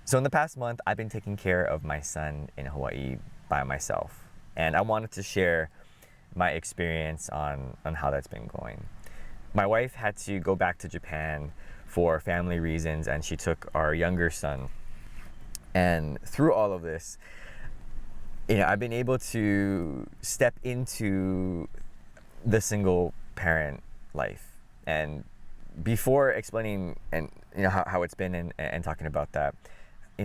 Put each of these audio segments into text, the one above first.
So in the past month, I've been taking care of my son in Hawaii by myself. And I wanted to share my experience on how that's been going. My wife had to go back to Japan for family reasons, and she took our younger son. And through all of this, I've been able to step into the single parent life. And before explaining and how it's been and talking about that,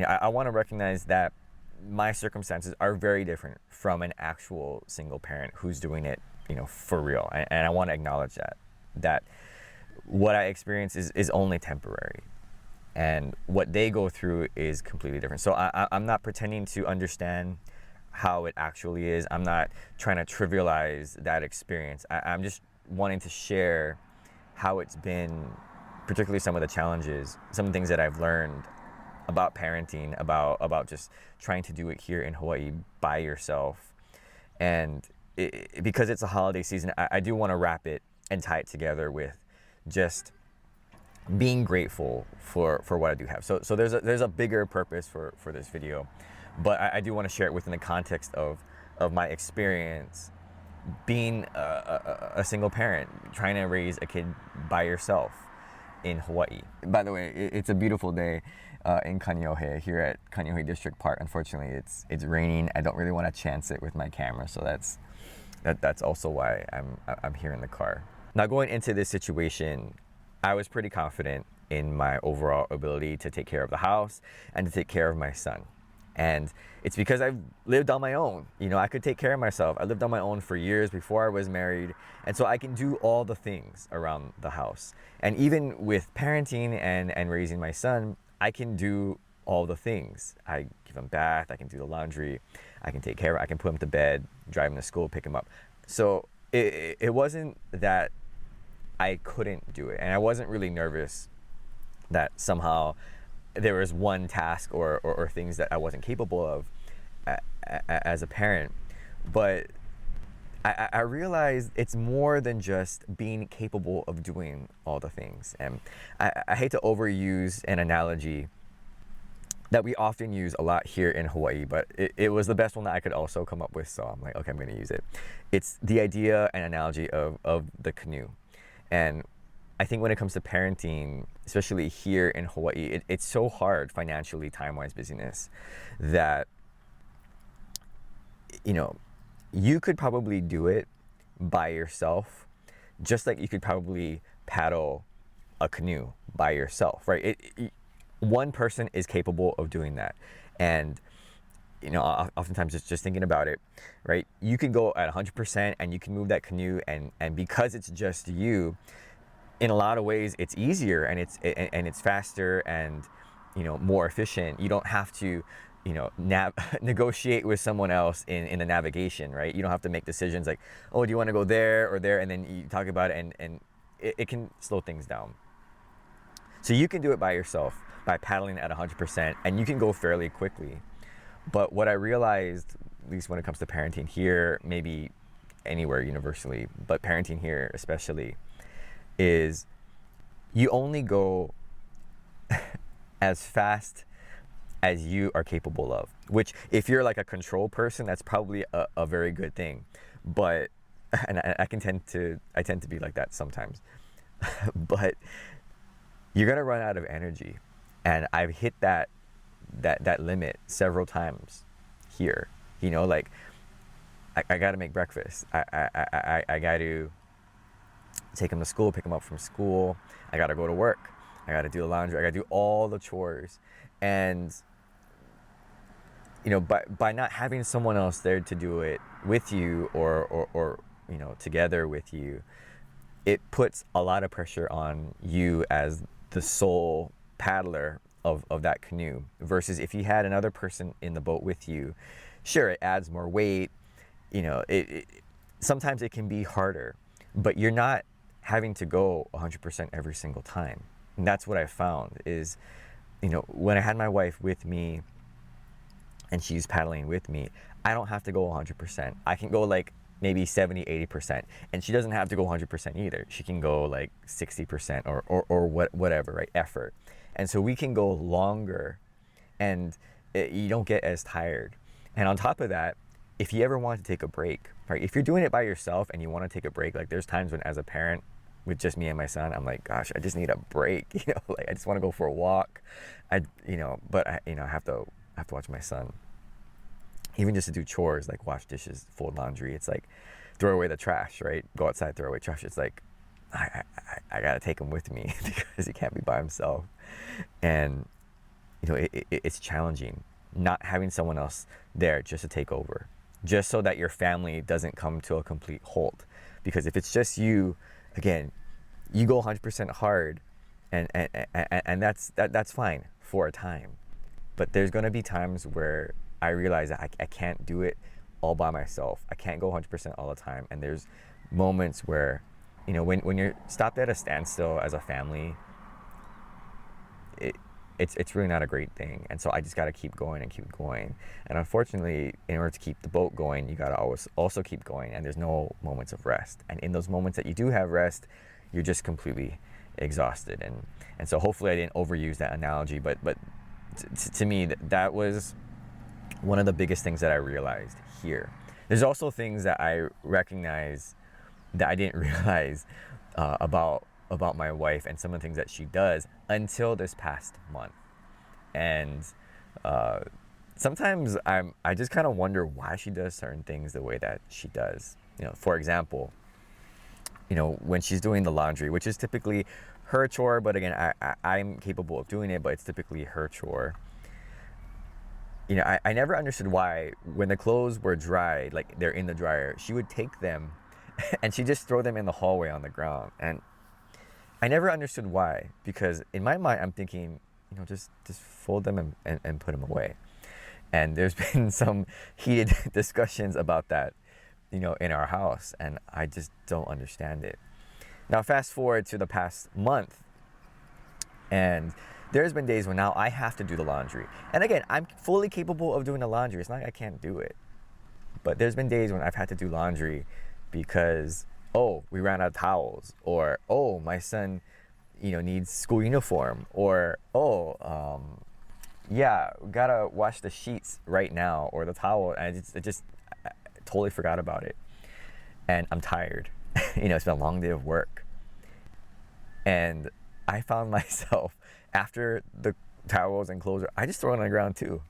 I want to recognize that my circumstances are very different from an actual single parent who's doing it, for real. And I want to acknowledge that what I experience is only temporary, and what they go through is completely different. So I'm not pretending to understand how it actually is. I'm not trying to trivialize that experience. I'm just wanting to share how it's been, particularly some of the challenges, some of the things that I've learned about parenting, about just trying to do it here in Hawaii by yourself. And because it's a holiday season, I do want to wrap it and tie it together with just being grateful for what I do have. So there's a bigger purpose for this video, but I do want to share it within the context of my experience being a single parent, trying to raise a kid by yourself in Hawaii. By the way, it's a beautiful day in Kaneohe, here at Kaneohe District Park. Unfortunately, it's raining. I don't really want to chance it with my camera, so that's also why I'm here in the car. Now, going into this situation, I was pretty confident in my overall ability to take care of the house and to take care of my son. And it's because I've lived on my own. I could take care of myself. I lived on my own for years before I was married. And so I can do all the things around the house. And even with parenting and raising my son, I can do all the things. I give him a bath, I can do the laundry, I can take care of him, I can put him to bed, drive him to school, pick him up. So it wasn't that I couldn't do it. And I wasn't really nervous that somehow there was one task or things that I wasn't capable of as a parent. But I realized it's more than just being capable of doing all the things. And I hate to overuse an analogy that we often use a lot here in Hawaii, but it was the best one that I could also come up with, so I'm like, okay, I'm gonna use it. It's the idea and analogy of the canoe. And I think when it comes to parenting, especially here in Hawaii, it's so hard financially, time-wise, busyness, that you could probably do it by yourself, just like you could probably paddle a canoe by yourself, right? One person is capable of doing that. And oftentimes just thinking about it, right? You can go at 100% and you can move that canoe, and because it's just you, in a lot of ways it's easier and it's faster and more efficient. You don't have to negotiate with someone else in the navigation, right? You don't have to make decisions like, oh, do you want to go there or there, and then you talk about it, and it can slow things down. So you can do it by yourself by paddling at 100%, and you can go fairly quickly. But what I realized, at least when it comes to parenting here, maybe anywhere universally, but parenting here especially, is you only go as fast as you are capable of, which if you're like a control person, that's probably a very good thing. But, and I tend to be like that sometimes, but you're gonna run out of energy. And I've hit that limit several times here. Like I gotta make breakfast. I gotta take him to school, pick him up from school. I gotta go to work. I gotta do the laundry. I gotta do all the chores. And by not having someone else there to do it with you or together with you, it puts a lot of pressure on you as the sole paddler of that canoe, versus if you had another person in the boat with you. Sure, it adds more weight. Sometimes it can be harder, but you're not having to go 100% every single time. And that's what I found is, when I had my wife with me and she's paddling with me, I don't have to go 100%. I can go like maybe 70, 80%. And she doesn't have to go 100% either. She can go like 60% or whatever, right? Effort. And so we can go longer and you don't get as tired. And on top of that, if you ever want to take a break, right? If you're doing it by yourself and you want to take a break, like there's times when as a parent with just me and my son, I'm like, gosh, I just need a break. Like I just want to go for a walk. But I have to watch my son. Even just to do chores, like wash dishes, fold laundry, it's like throw away the trash, right? Go outside, throw away trash. It's like I gotta take him with me because he can't be by himself. And it's challenging not having someone else there just to take over, just so that your family doesn't come to a complete halt. Because if it's just you, again, you go 100% hard, and that's fine for a time. But there's gonna be times where I realize that I can't do it all by myself. I can't go 100% all the time. And there's moments where, when you're stopped at a standstill as a family, it's really not a great thing. And so I just got to keep going and keep going. And unfortunately, in order to keep the boat going, you got to always also keep going. And there's no moments of rest. And in those moments that you do have rest, you're just completely exhausted. And so hopefully I didn't overuse that analogy, but to me, that was one of the biggest things that I realized here. There's also things that I recognize that I didn't realize about my wife and some of the things that she does until this past month. And sometimes I just kind of wonder why she does certain things the way that she does. For example, when she's doing the laundry, which is typically her chore, but again, I'm capable of doing it, but it's typically her chore. I never understood why when the clothes were dried, like they're in the dryer, she would take them and she just throw them in the hallway on the ground. And I never understood why, because in my mind, I'm thinking, just fold them and put them away. And there's been some heated discussions about that, in our house, and I just don't understand it. Now, fast forward to the past month, and there's been days when now I have to do the laundry. And again, I'm fully capable of doing the laundry. It's not like I can't do it. But there's been days when I've had to do laundry because, we ran out of towels, or, my son, needs school uniform, or, gotta wash the sheets right now, or the towel, and I totally forgot about it. And I'm tired. It's been a long day of work. And I found myself, after the towels and clothes, I just throw it on the ground too.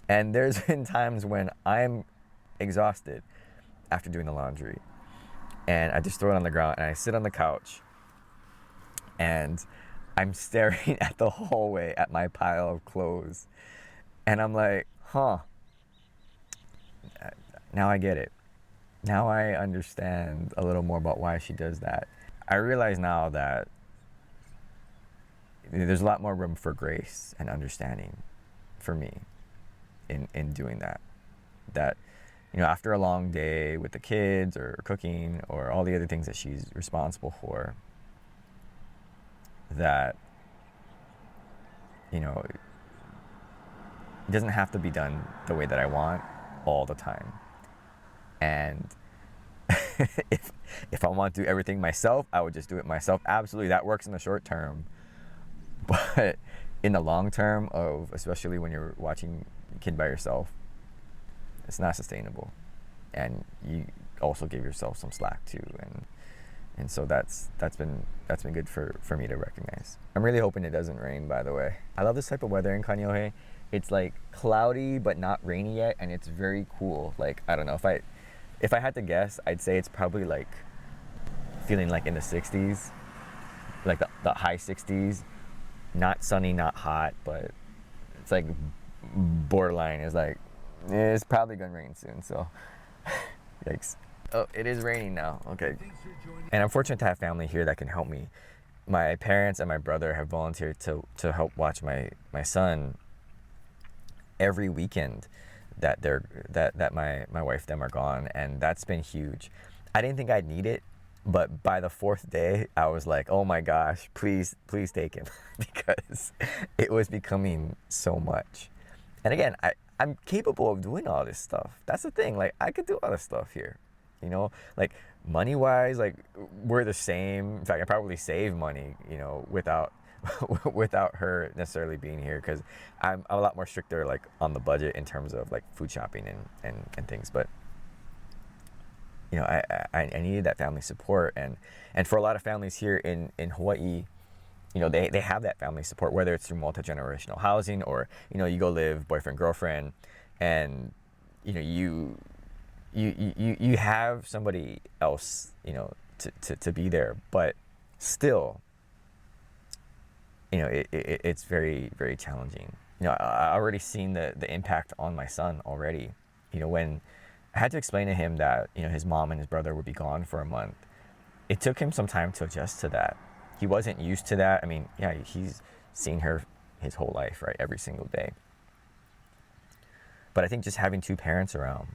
And there's been times when I'm exhausted after doing the laundry, and I just throw it on the ground and I sit on the couch and I'm staring at the hallway at my pile of clothes, and I'm like, now I get it. Now I understand a little more about why she does that. I realize now that there's a lot more room for grace and understanding for me in doing that. That, after a long day with the kids or cooking or all the other things that she's responsible for, that, it doesn't have to be done the way that I want all the time. And if I want to do everything myself, I would just do it myself. Absolutely, that works in the short term. But in the long term, especially when you're watching a kid by yourself, it's not sustainable. And you also give yourself some slack too. And so that's been good for me to recognize. I'm really hoping it doesn't rain, by the way. I love this type of weather in Canoe. It's like cloudy but not rainy yet, and it's very cool. Like, I don't know, if I had to guess, I'd say it's probably like feeling like in the 60s, like the high 60s. Not sunny, not hot, but it's like borderline. It's like, it's probably gonna rain soon, so yikes. Oh, it is raining now. Okay. And I'm fortunate to have family here that can help me. My parents and my brother have volunteered to help watch my son every weekend that my wife them are gone, and that's been huge. I didn't think I'd need it, but by the fourth day, I was like, oh my gosh, please take him, because it was becoming so much. And again, I'm capable of doing all this stuff. That's the thing. Like, I could do all this stuff here, like money wise, like we're the same. In fact, I probably save money, without without her necessarily being here, because I'm a lot more stricter like on the budget in terms of like food shopping and things. But I needed that family support, and for a lot of families here in Hawaii, they have that family support, whether it's through multi-generational housing or you go live boyfriend girlfriend, and you have somebody else to be there. But still, it's very, very challenging. I already seen the impact on my son already. When I had to explain to him that his mom and his brother would be gone for a month, it took him some time to adjust to that. He wasn't used to that. I mean, yeah, he's seen her his whole life, right? Every single day. But I think just having two parents around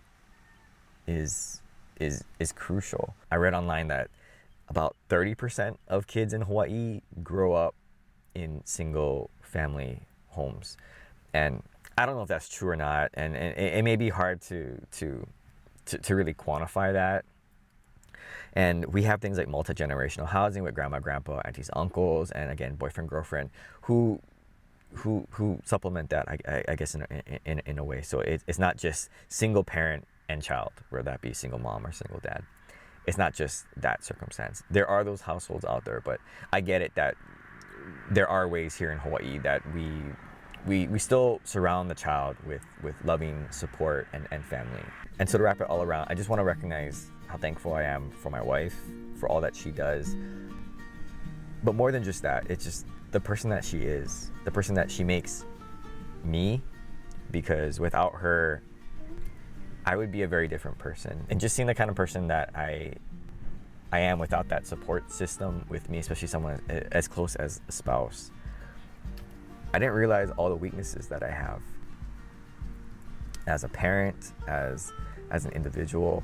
is crucial. I read online that about 30% of kids in Hawaii grow up in single family homes. And I don't know if that's true or not. And it may be hard to really quantify that. And we have things like multi-generational housing with grandma, grandpa, aunties, uncles, and again, boyfriend, girlfriend, who supplement that, I guess, in a way. So it's not just single parent and child, whether that be single mom or single dad. It's not just that circumstance. There are those households out there, but I get it that there are ways here in Hawaii that we still surround the child with loving support and family. And so to wrap it all around, I just want to recognize how thankful I am for my wife, for all that she does. But more than just that, it's just the person that she is, the person that she makes me, because without her, I would be a very different person. And just seeing the kind of person that I am without that support system with me, especially someone as close as a spouse, I didn't realize all the weaknesses that I have as a parent, as an individual.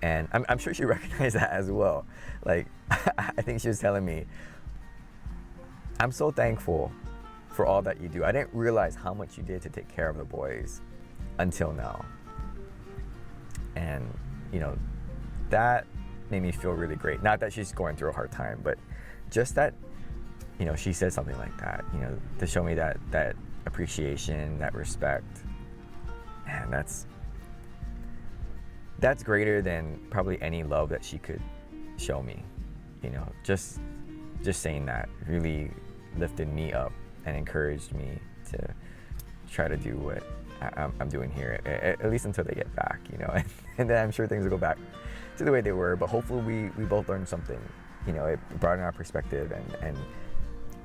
And I'm sure she recognized that as well. Like, I think she was telling me, I'm so thankful for all that you do. I didn't realize how much you did to take care of the boys until now. And, that made me feel really great. Not that she's going through a hard time, but just that, she said something like that, to show me that appreciation, that respect. And that's greater than probably any love that she could show me. Just saying that really lifted me up and encouraged me to try to do what I'm doing here, at least until they get back, and then I'm sure things will go back to the way they were. But hopefully we both learned something. It broadened our perspective and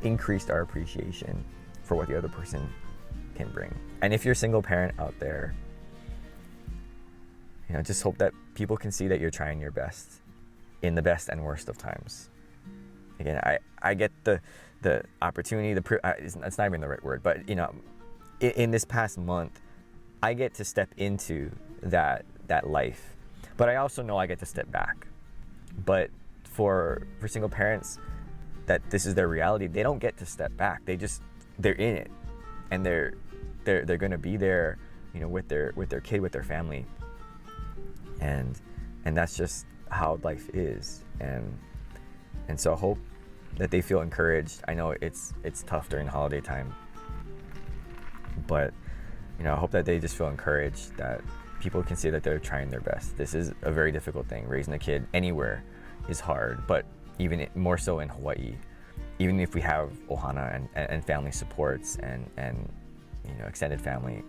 increased our appreciation for what the other person can bring. And if you're a single parent out there, just hope that people can see that you're trying your best in the best and worst of times. Again, I get the opportunity, it's not even the right word, but in this past month, I get to step into that life, but I also know I get to step back. But for single parents, that this is their reality, they don't get to step back. They're in it, and they're going to be there, with their kid, with their family, and that's just how life is. And so I hope that they feel encouraged. I know it's tough during holiday time, but I hope that they just feel encouraged, that people can see that they're trying their best. This is a very difficult thing. Raising a kid anywhere is hard, but even more so in Hawaii. Even if we have ohana and family supports and extended family,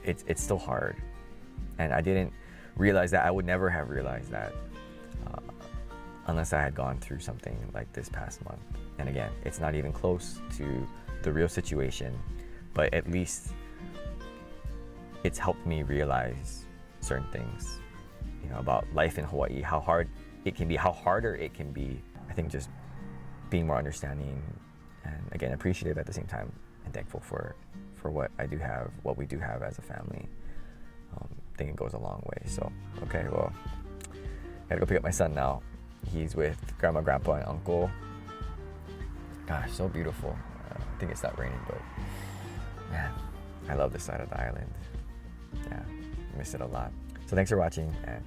it's still hard. And I didn't realize that. I would never have realized that unless I had gone through something like this past month. And again, it's not even close to the real situation, but at least it's helped me realize certain things, about life in Hawaii, how hard it can be, how harder it can be. I think just being more understanding and again appreciative at the same time, and thankful for what I do have, what we do have as a family. I think it goes a long way. So, okay, well, I gotta go pick up my son now. He's with grandma, grandpa, and uncle. Gosh, so beautiful. I think it stopped raining, but man, I love this side of the island. Yeah, I miss it a lot. So thanks for watching, and